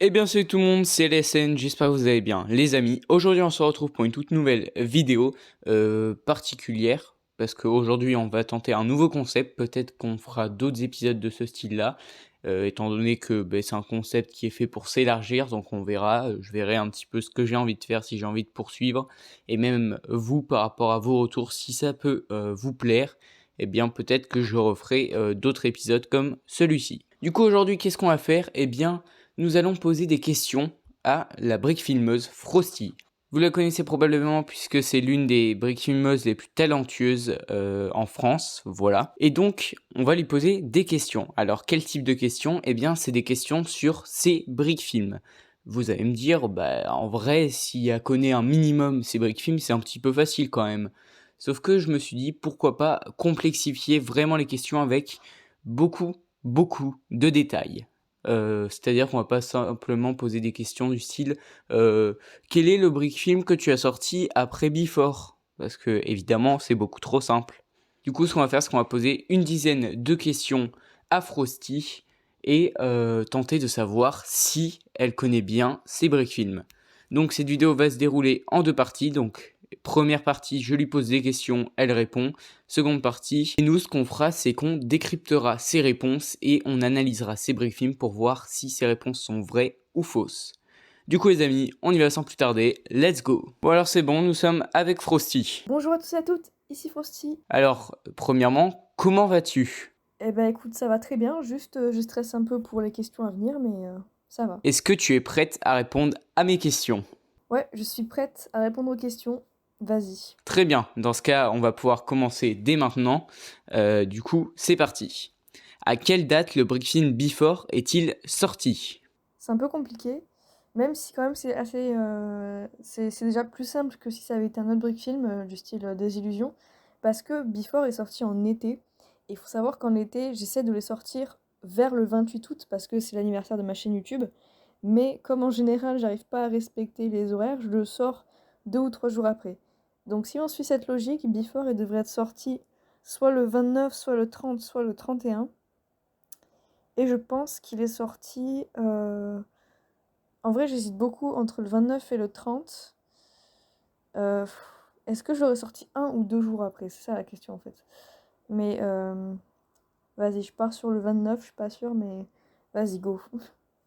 Eh bien salut tout le monde, c'est LSN, j'espère que vous allez bien. Les amis, aujourd'hui on se retrouve pour une toute nouvelle vidéo particulière, parce qu'aujourd'hui on va tenter un nouveau concept, peut-être qu'on fera d'autres épisodes de ce style-là, étant donné que c'est un concept qui est fait pour s'élargir, donc on verra, je verrai un petit peu ce que j'ai envie de faire, si j'ai envie de poursuivre, et même vous par rapport à vos retours, si ça peut vous plaire, eh bien peut-être que je referai d'autres épisodes comme celui-ci. Du coup aujourd'hui qu'est-ce qu'on va faire? Eh bien nous allons poser des questions à la brique filmeuse Frosty. Vous la connaissez probablement puisque c'est l'une des briques filmeuses les plus talentueuses en France, voilà. Et donc, on va lui poser des questions. Alors, quel type de questions? Eh bien, c'est des questions sur ses briques films. Vous allez me dire, en vrai, si elle connaît un minimum ses briques films, c'est un petit peu facile quand même. Sauf que je me suis dit, pourquoi pas complexifier vraiment les questions avec beaucoup, beaucoup de détails. C'est-à-dire qu'on va pas simplement poser des questions du style quel est le brick film que tu as sorti après Before? Parce que évidemment c'est beaucoup trop simple. Du coup ce qu'on va faire c'est qu'on va poser une dizaine de questions à Frosty et tenter de savoir si elle connaît bien ses brick films. Donc cette vidéo va se dérouler en deux parties, donc première partie je lui pose des questions, elle répond. Seconde partie, et nous ce qu'on fera c'est qu'on décryptera ses réponses et on analysera ses briefings pour voir si ses réponses sont vraies ou fausses. Du coup les amis, on y va sans plus tarder, let's go. Bon alors c'est bon, nous sommes avec Frosty. Bonjour à tous et à toutes, ici Frosty. Alors, premièrement, comment vas-tu? Eh ben écoute, ça va très bien, juste je stresse un peu pour les questions à venir, mais ça va. Est-ce que tu es prête à répondre à mes questions? Ouais, je suis prête à répondre aux questions, vas-y. Très bien, dans ce cas on va pouvoir commencer dès maintenant. Du coup, c'est parti. À quelle date le briefing Before est-il sorti? C'est un peu compliqué, même si quand même c'est assez... c'est déjà plus simple que si ça avait été un autre brick film du style Désillusion, parce que Before est sorti en été, et il faut savoir qu'en été, j'essaie de les sortir vers le 28 août, parce que c'est l'anniversaire de ma chaîne YouTube, mais comme en général j'arrive pas à respecter les horaires, je le sors 2 ou 3 jours après. Donc si on suit cette logique, Before il devrait être sorti soit le 29, soit le 30, soit le 31. Et je pense qu'il est sorti... En vrai, j'hésite beaucoup entre le 29 et le 30. Euh, Est-ce que je l'aurais sorti 1 ou 2 jours après? C'est ça la question en fait. Mais vas-y, je pars sur le 29, je suis pas sûre, mais vas-y, go.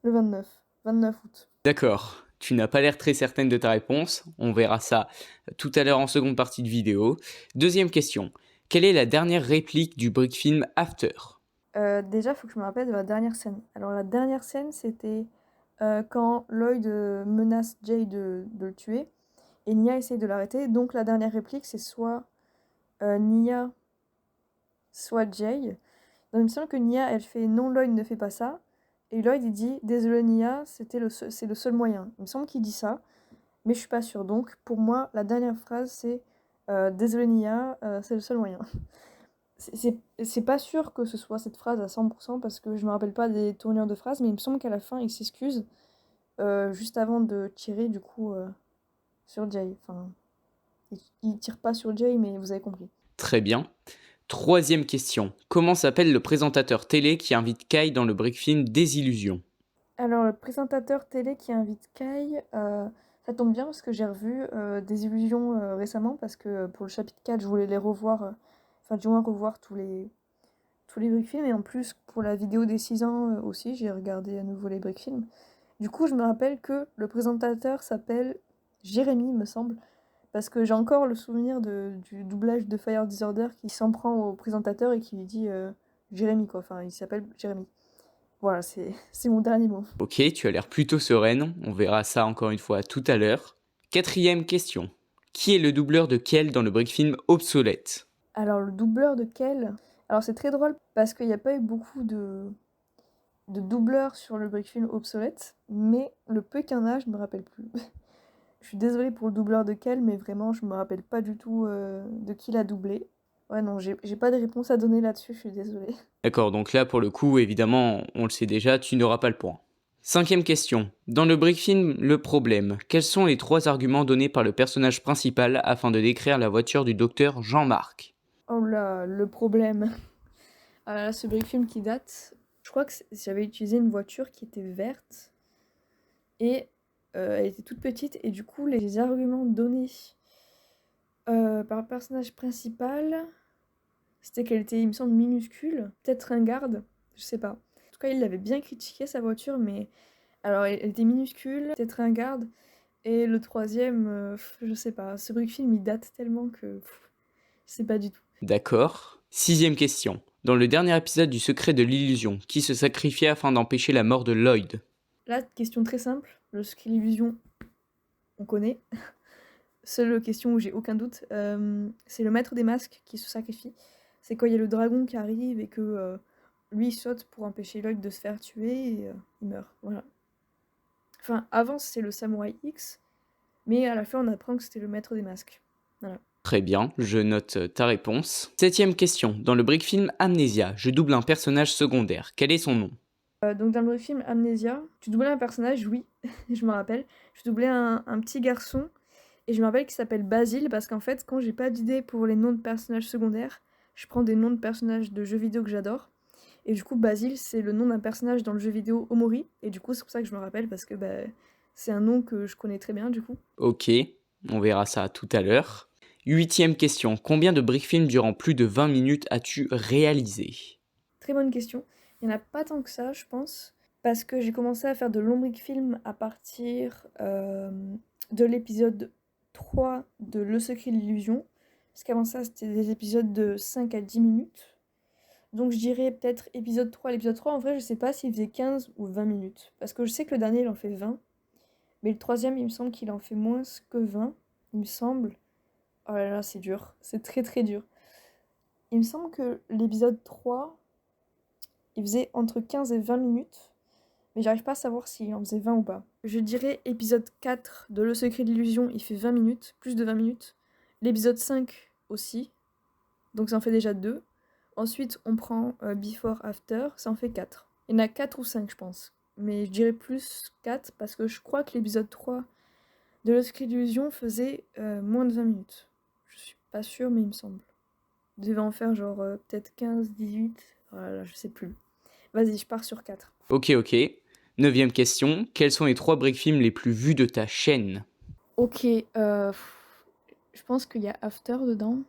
Le 29. 29 août. D'accord, tu n'as pas l'air très certaine de ta réponse, on verra ça tout à l'heure en seconde partie de vidéo. Deuxième question, quelle est la dernière réplique du brick film After? Déjà, il faut que je me rappelle de la dernière scène. Alors la dernière scène, c'était quand Lloyd menace Jay de le tuer et Nia essaye de l'arrêter. Donc la dernière réplique, c'est soit Nia, soit Jay. Donc il me semble que Nia, elle fait non, Lloyd ne fait pas ça. Et Lloyd, il dit désolé Nia, c'est le seul moyen. Il me semble qu'il dit ça, mais je suis pas sûre. Donc pour moi, la dernière phrase, c'est désolé Nia, c'est le seul moyen. C'est pas sûr que ce soit cette phrase à 100% parce que je me rappelle pas des tournures de phrases, mais il me semble qu'à la fin, il s'excuse juste avant de tirer du coup sur Jay. Enfin, il tire pas sur Jay, mais vous avez compris. Très bien. Troisième question, comment s'appelle le présentateur télé qui invite Kai dans le brick film Désillusion? Alors, le présentateur télé qui invite Kai, ça tombe bien parce que j'ai revu des illusions récemment parce que pour le chapitre 4, je voulais les revoir, enfin du moins revoir tous les brick films et en plus pour la vidéo des 6 ans aussi, j'ai regardé à nouveau les brick films. Du coup, je me rappelle que le présentateur s'appelle Jérémy, me semble, parce que j'ai encore le souvenir du doublage de Fire Disorder qui s'en prend au présentateur et qui lui dit Jérémy quoi, enfin il s'appelle Jérémy. Voilà, c'est mon dernier mot. Ok, tu as l'air plutôt sereine, on verra ça encore une fois tout à l'heure. Quatrième question, qui est le doubleur de Kel dans le brick film Obsolète? Alors, le doubleur de Kel. Alors, c'est très drôle parce qu'il n'y a pas eu beaucoup de doubleurs sur le brick film obsolète, mais le peu qu'il y en a, je ne me rappelle plus. Je suis désolée pour le doubleur de Kel, mais vraiment, je me rappelle pas du tout de qui l'a doublé. Ouais, non, j'ai pas de réponse à donner là-dessus, je suis désolée. D'accord, donc là pour le coup, évidemment, on le sait déjà, tu n'auras pas le point. Cinquième question. Dans le brick film Le Problème, quels sont les trois arguments donnés par le personnage principal afin de décrire la voiture du docteur Jean-Marc? Oh là, le problème. Ah là, ce brick film qui date. Je crois que j'avais utilisé une voiture qui était verte. Et elle était toute petite, et du coup, les arguments donnés par le personnage principal, c'était qu'elle était, il me semble, minuscule, peut-être ringarde, je sais pas. En tout cas, il l'avait bien critiqué, sa voiture, mais alors elle était minuscule, peut-être ringarde. Et le troisième, je sais pas, ce Brick-Film il date tellement que je sais pas du tout. D'accord. 6e question. Dans le dernier épisode du Secret de l'Illusion, qui se sacrifiait afin d'empêcher la mort de Lloyd? Là, question très simple, le Secret de l'Illusion, on connaît. Seule question où j'ai aucun doute, c'est le maître des masques qui se sacrifie. C'est quand il y a le dragon qui arrive et que lui il saute pour empêcher Lloyd de se faire tuer et il meurt. Voilà. Enfin, avant c'est le samouraï X, mais à la fin on apprend que c'était le maître des masques. Voilà. Très bien, je note ta réponse. 7e question. Dans le brick film Amnesia, je double un personnage secondaire. Quel est son nom? Donc dans le film Amnesia, tu doublais un personnage, oui, je me rappelle. Je doublais un petit garçon et je me rappelle qu'il s'appelle Basile parce qu'en fait, quand j'ai pas d'idée pour les noms de personnages secondaires, je prends des noms de personnages de jeux vidéo que j'adore. Et du coup, Basile, c'est le nom d'un personnage dans le jeu vidéo Omori. Et du coup, c'est pour ça que je me rappelle parce que c'est un nom que je connais très bien du coup. Ok, on verra ça tout à l'heure. 8e question. Combien de brick films durant plus de 20 minutes as-tu réalisé? Très bonne question. Il n'y en a pas tant que ça, je pense. Parce que j'ai commencé à faire de longs brick films à partir de l'épisode 3 de Le Secret de l'Illusion. Parce qu'avant ça, c'était des épisodes de 5 à 10 minutes. Donc je dirais peut-être épisode 3 à l'épisode 3. En vrai, je sais pas s'il faisait 15 ou 20 minutes. Parce que je sais que le dernier, il en fait 20. Mais le troisième, il me semble qu'il en fait moins que 20. Il me semble. Oh là là, c'est dur. C'est très très dur. Il me semble que l'épisode 3, il faisait entre 15 et 20 minutes. Mais j'arrive pas à savoir s'il en faisait 20 ou pas. Je dirais épisode 4 de Le Secret de l'Illusion, il fait 20 minutes, plus de 20 minutes. L'épisode 5 aussi, donc ça en fait déjà 2. Ensuite, on prend Before After, ça en fait 4. Il y en a 4 ou 5, je pense. Mais je dirais plus 4 parce que je crois que l'épisode 3 de Le Secret de l'Illusion faisait moins de 20 minutes. Je suis pas sûre, mais il me semble. Je devais en faire genre peut-être 15, 18. Voilà, je sais plus. Vas-y, je pars sur 4. Ok. 9e question. Quels sont les 3 brick films les plus vus de ta chaîne? Ok, je pense qu'il y a After dedans.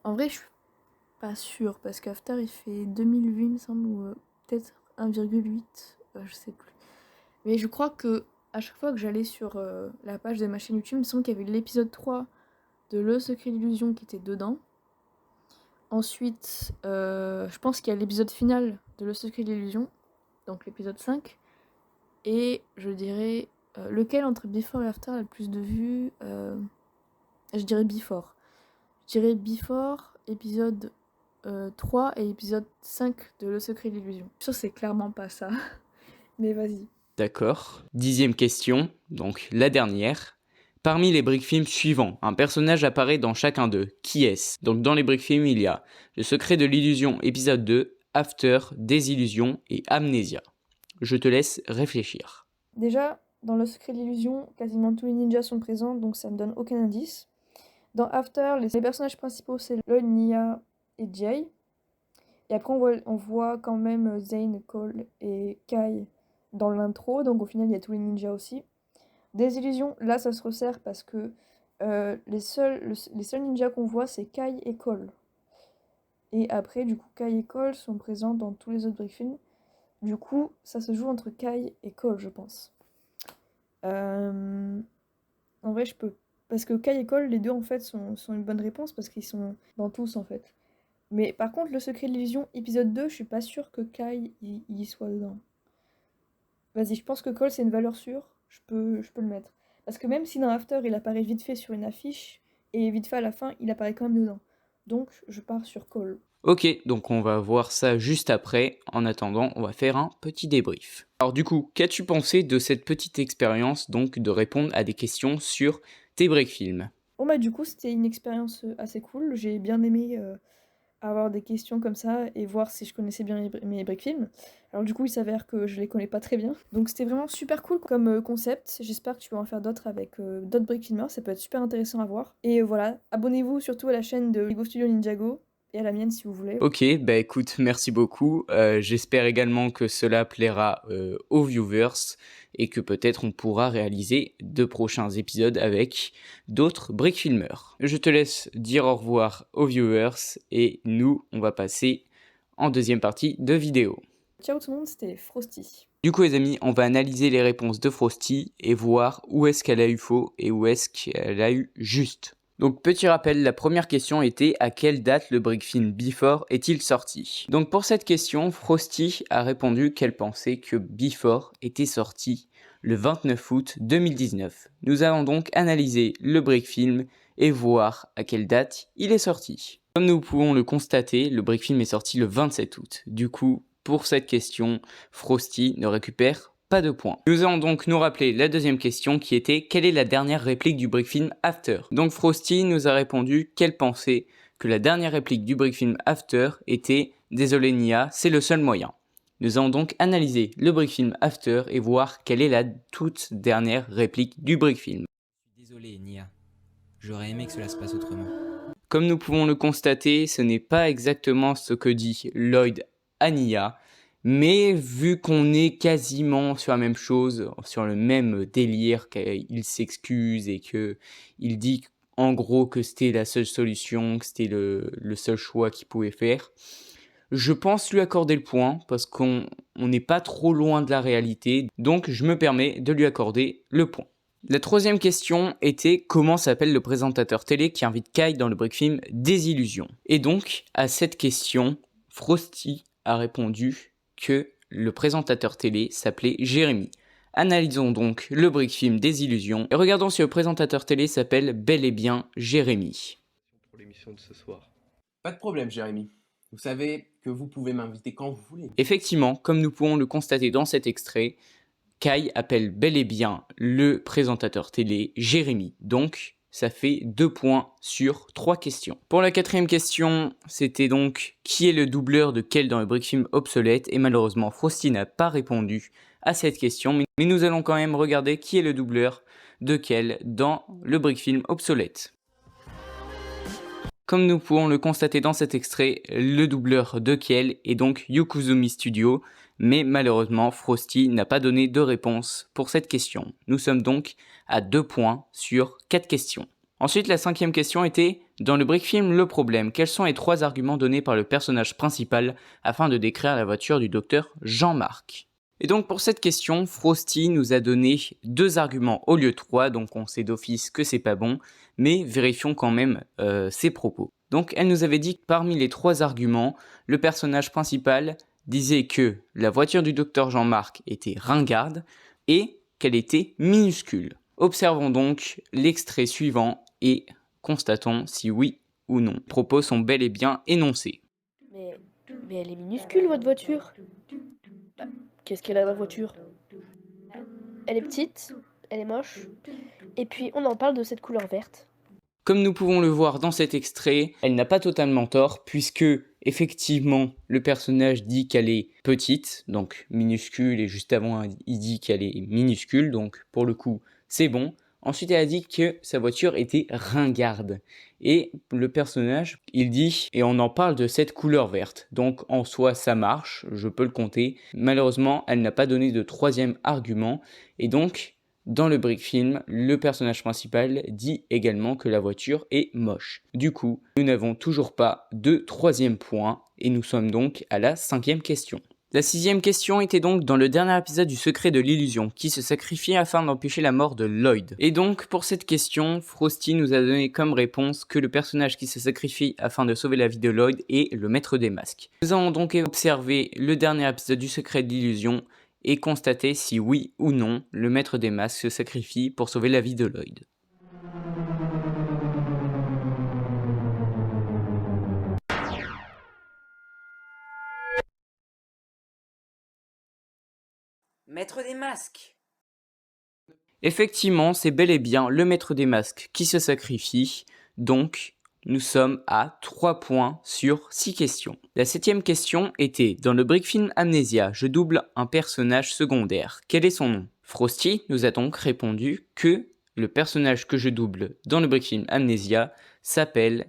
En vrai, je suis pas sûre parce qu'After il fait 2000 vues, il me semble, ou peut-être 1,8, je sais plus. Mais je crois que à chaque fois que j'allais sur la page de ma chaîne YouTube, il me semble qu'il y avait l'épisode 3 de Le Secret d'Illusion qui était dedans. Ensuite, je pense qu'il y a l'épisode final de Le Secret d'Illusion, donc l'épisode 5. Et je dirais lequel entre Before et After a le plus de vues. Je dirais Before. Je dirais Before, épisode 3 et épisode 5 de Le Secret de l'Illusion. Je suis sûre que c'est clairement pas ça. Mais vas-y. D'accord. 10e question, donc la dernière. Parmi les brick films suivants, un personnage apparaît dans chacun d'eux. Qui est-ce? Donc dans les brick films, il y a Le Secret de l'Illusion épisode 2, After, Désillusion et Amnesia. Je te laisse réfléchir. Déjà, dans Le Secret de l'Illusion, quasiment tous les ninjas sont présents, donc ça me donne aucun indice. Dans After, les personnages principaux, c'est Lloyd, Nia et Jay. Et après, on voit quand même Zane, Cole et Kai dans l'intro, donc au final, il y a tous les ninjas aussi. Désillusion, là, ça se resserre parce que les seuls ninjas qu'on voit, c'est Kai et Cole. Et après, du coup, Kai et Cole sont présents dans tous les autres brick films. Du coup, ça se joue entre Kai et Cole, je pense. En vrai, je peux. Parce que Kai et Cole, les deux, en fait, sont une bonne réponse parce qu'ils sont dans tous, en fait. Mais par contre, Le Secret de l'Illusion, épisode 2, je suis pas sûre que Kai y soit dedans. Vas-y, je pense que Cole, c'est une valeur sûre. Je peux le mettre. Parce que même si dans After, il apparaît vite fait sur une affiche, et vite fait à la fin, il apparaît quand même dedans. Donc, je pars sur Cole. Ok, donc on va voir ça juste après. En attendant, on va faire un petit débrief. Alors du coup, qu'as-tu pensé de cette petite expérience donc de répondre à des questions sur tes break films? Bon, bah, du coup, c'était une expérience assez cool. J'ai bien aimé avoir des questions comme ça et voir si je connaissais bien mes break films. Alors, du coup, il s'avère que je les connais pas très bien. Donc, c'était vraiment super cool comme concept. J'espère que tu vas en faire d'autres avec d'autres break filmers. Ça peut être super intéressant à voir. Et voilà, abonnez-vous surtout à la chaîne de Lego Studio Ninjago. et à la mienne si vous voulez. Ok, bah écoute, merci beaucoup. J'espère également que cela plaira aux viewers et que peut-être on pourra réaliser de prochains épisodes avec d'autres brick filmeurs. Je te laisse dire au revoir aux viewers et nous, on va passer en deuxième partie de vidéo. Ciao tout le monde, c'était Frosty. Du coup les amis, on va analyser les réponses de Frosty et voir où est-ce qu'elle a eu faux et où est-ce qu'elle a eu juste. Donc petit rappel, la première question était à quelle date le brick film Before est-il sorti? Donc pour cette question, Frosty a répondu qu'elle pensait que Before était sorti le 29 août 2019. Nous allons donc analyser le brick film et voir à quelle date il est sorti. Comme nous pouvons le constater, le brick film est sorti le 27 août. Du coup, pour cette question, Frosty ne récupère pas de points. Nous allons donc nous rappeler la deuxième question qui était quelle est la dernière réplique du brick film After? Donc Frosty nous a répondu qu'elle pensait que la dernière réplique du brick film After était désolé Nia, c'est le seul moyen. Nous allons donc analyser le brick film After et voir quelle est la toute dernière réplique du brick film. Désolé Nia, j'aurais aimé que cela se passe autrement. Comme nous pouvons le constater, ce n'est pas exactement ce que dit Lloyd à Nia, mais vu qu'on est quasiment sur la même chose, sur le même délire, qu'il s'excuse et que il dit en gros que c'était la seule solution, que c'était le seul choix qu'il pouvait faire, je pense lui accorder le point parce qu'on n'est pas trop loin de la réalité, donc je me permets de lui accorder le point. La troisième question était comment s'appelle le présentateur télé qui invite Kai dans le brick film Désillusion. Et donc à cette question, Frosty a répondu que le présentateur télé s'appelait Jérémy. Analysons donc le brick film Désillusion et regardons si le présentateur télé s'appelle bel et bien Jérémy. Pour l'émission de ce soir. Pas de problème, Jérémy. Vous savez que vous pouvez m'inviter quand vous voulez. Effectivement, comme nous pouvons le constater dans cet extrait, Kai appelle bel et bien le présentateur télé Jérémy. Donc, ça fait 2 points sur 3 questions. Pour la quatrième question, c'était donc qui est le doubleur de quel dans le brick film obsolète? Et malheureusement, Frosty n'a pas répondu à cette question. Mais nous allons quand même regarder qui est le doubleur de quel dans le brick film obsolète. Comme nous pouvons le constater dans cet extrait, le doubleur de Kiel est donc Yokuzumi Studio, mais malheureusement Frosty n'a pas donné de réponse pour cette question. Nous sommes donc à 2 points sur 4 questions. Ensuite, la cinquième question était, dans le brick film Le Problème, quels sont les 3 arguments donnés par le personnage principal afin de décrire la voiture du docteur Jean-Marc? Et donc pour cette question, Frosty nous a donné 2 arguments au lieu de 3, donc on sait d'office que c'est pas bon, mais vérifions quand même ses propos. Donc elle nous avait dit que parmi les 3 arguments, le personnage principal disait que la voiture du docteur Jean-Marc était ringarde et qu'elle était minuscule. Observons donc l'extrait suivant et constatons si oui ou non. Les propos sont bel et bien énoncés. Mais elle est minuscule, votre voiture. Bah, qu'est-ce qu'elle a, ma voiture? Elle est petite, elle est moche. Et puis, on en parle de cette couleur verte. Comme nous pouvons le voir dans cet extrait, elle n'a pas totalement tort, puisque effectivement le personnage dit qu'elle est petite, donc minuscule, et juste avant il dit qu'elle est minuscule, donc pour le coup c'est bon. Ensuite elle a dit que sa voiture était ringarde, et le personnage il dit, et on en parle de cette couleur verte, donc en soi ça marche, je peux le compter. Malheureusement elle n'a pas donné de 3e argument, et donc dans le brick film, le personnage principal dit également que la voiture est moche. Du coup, nous n'avons toujours pas de 3e point et nous sommes donc à la 5e question. La 6e question était donc dans le dernier épisode du Secret de l'Illusion, qui se sacrifie afin d'empêcher la mort de Lloyd. Et donc pour cette question, Frosty nous a donné comme réponse que le personnage qui se sacrifie afin de sauver la vie de Lloyd est le maître des masques. Nous allons donc observer le dernier épisode du Secret de l'Illusion et constater si oui ou non le maître des masques se sacrifie pour sauver la vie de Lloyd. Maître des masques. Effectivement, c'est bel et bien le maître des masques qui se sacrifie, donc nous sommes à 3 points sur 6 questions. La 7e question était, dans le brick film Amnesia, je double un personnage secondaire. Quel est son nom? Frosty nous a donc répondu que le personnage que je double dans le brick film Amnesia s'appelle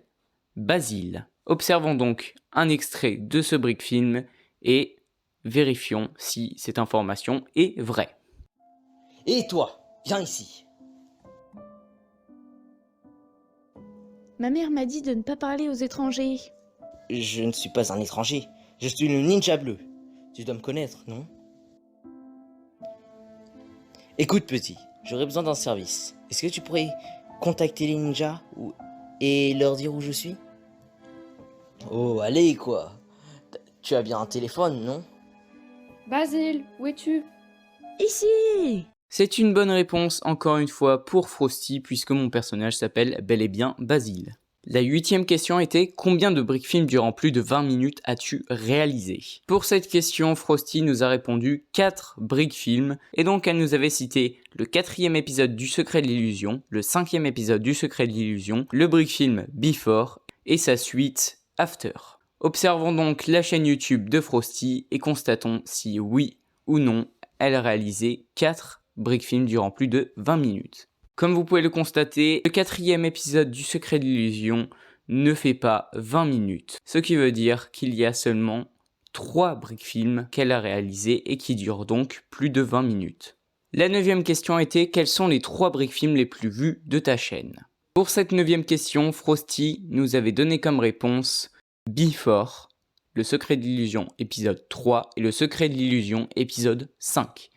Basile. Observons donc un extrait de ce brick film et vérifions si cette information est vraie. Et toi, viens ici. Ma mère m'a dit de ne pas parler aux étrangers. Je ne suis pas un étranger. Je suis le ninja bleu. Tu dois me connaître, non? Écoute, petit, j'aurais besoin d'un service. Est-ce que tu pourrais contacter les ninjas et leur dire où je suis? Oh, allez, quoi. Tu as bien un téléphone, non? Basile, où es-tu? Ici! C'est une bonne réponse encore une fois pour Frosty puisque mon personnage s'appelle bel et bien Basile. La 8e question était « Combien de brick films durant plus de 20 minutes as-tu réalisé ?» Pour cette question, Frosty nous a répondu 4 brick films et donc elle nous avait cité le 4e épisode du Secret de l'Illusion, le 5e épisode du Secret de l'Illusion, le brick film Before et sa suite After. Observons donc la chaîne YouTube de Frosty et constatons si oui ou non elle a réalisé 4 brick films durant plus de 20 minutes. Comme vous pouvez le constater, le 4e épisode du Secret de l'Illusion ne fait pas 20 minutes. Ce qui veut dire qu'il y a seulement 3 brick films qu'elle a réalisés et qui durent donc plus de 20 minutes. La 9e question était quels sont les 3 brick films les plus vus de ta chaîne? Pour cette 9e question, Frosty nous avait donné comme réponse Before, le Secret de l'Illusion épisode 3 et le Secret de l'Illusion épisode 5.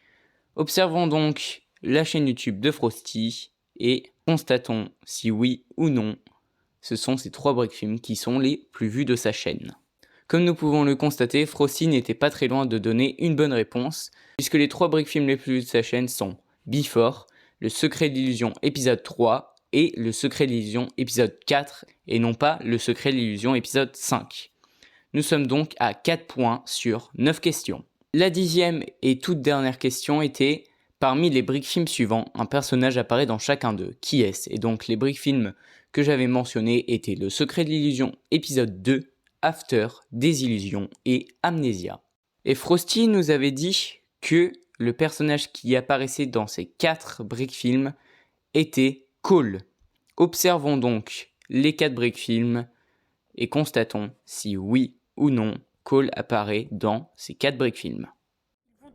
Observons donc la chaîne YouTube de Frosty et constatons si oui ou non ce sont ces 3 brick films qui sont les plus vus de sa chaîne. Comme nous pouvons le constater, Frosty n'était pas très loin de donner une bonne réponse puisque les 3 brick films les plus vus de sa chaîne sont Before, le Secret de l'Illusion épisode 3 et le Secret de l'Illusion épisode 4 et non pas le Secret de l'Illusion épisode 5. Nous sommes donc à 4 points sur 9 questions. La 10e et toute dernière question était parmi les brick films suivants, un personnage apparaît dans chacun d'eux. Qui est-ce? Et donc les brick films que j'avais mentionnés étaient le Secret de l'Illusion épisode 2, After, Désillusion et Amnésia. Et Frosty nous avait dit que le personnage qui apparaissait dans ces 4 brick films était Cole. Observons donc les 4 brick films et constatons si oui ou non Cole apparaît dans ces 4 brick films.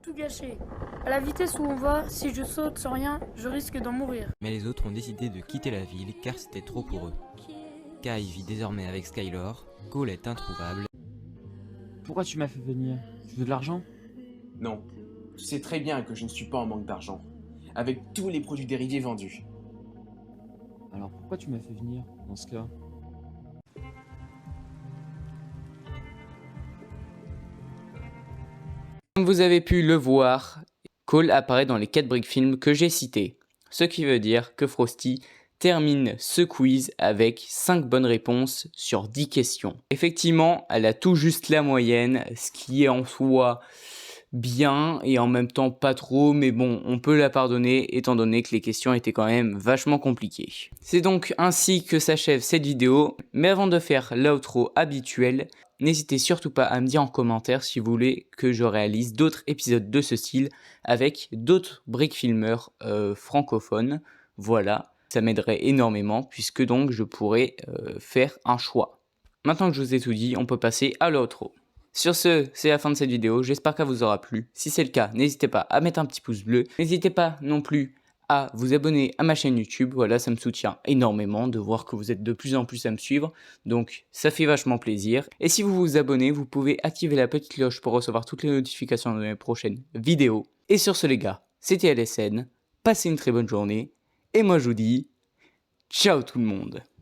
Tout gâcher. À la vitesse où on va, si je saute sans rien, je risque d'en mourir. Mais les autres ont décidé de quitter la ville car c'était trop pour eux. Kai vit désormais avec Skylor, Cole est introuvable. Pourquoi tu m'as fait venir? Tu veux de l'argent? Non, tu sais très bien que je ne suis pas en manque d'argent, avec tous les produits dérivés vendus. Alors pourquoi tu m'as fait venir dans ce cas? Comme vous avez pu le voir, Cole apparaît dans les 4 brick films que j'ai cités. Ce qui veut dire que Frosty termine ce quiz avec 5 bonnes réponses sur 10 questions. Effectivement, elle a tout juste la moyenne, ce qui est en soi bien et en même temps pas trop, mais bon, on peut la pardonner étant donné que les questions étaient quand même vachement compliquées. C'est donc ainsi que s'achève cette vidéo, mais avant de faire l'outro habituel, n'hésitez surtout pas à me dire en commentaire si vous voulez que je réalise d'autres épisodes de ce style avec d'autres brick filmeurs francophones. Voilà, ça m'aiderait énormément puisque donc je pourrais faire un choix. Maintenant que je vous ai tout dit, on peut passer à l'outro. Sur ce, c'est la fin de cette vidéo, j'espère qu'elle vous aura plu. Si c'est le cas, n'hésitez pas à mettre un petit pouce bleu. N'hésitez pas non plus à vous abonner à ma chaîne YouTube. Voilà, ça me soutient énormément de voir que vous êtes de plus en plus à me suivre. Donc, ça fait vachement plaisir. Et si vous vous abonnez, vous pouvez activer la petite cloche pour recevoir toutes les notifications de mes prochaines vidéos. Et sur ce les gars, c'était LSN. Passez une très bonne journée. Et moi je vous dis, ciao tout le monde.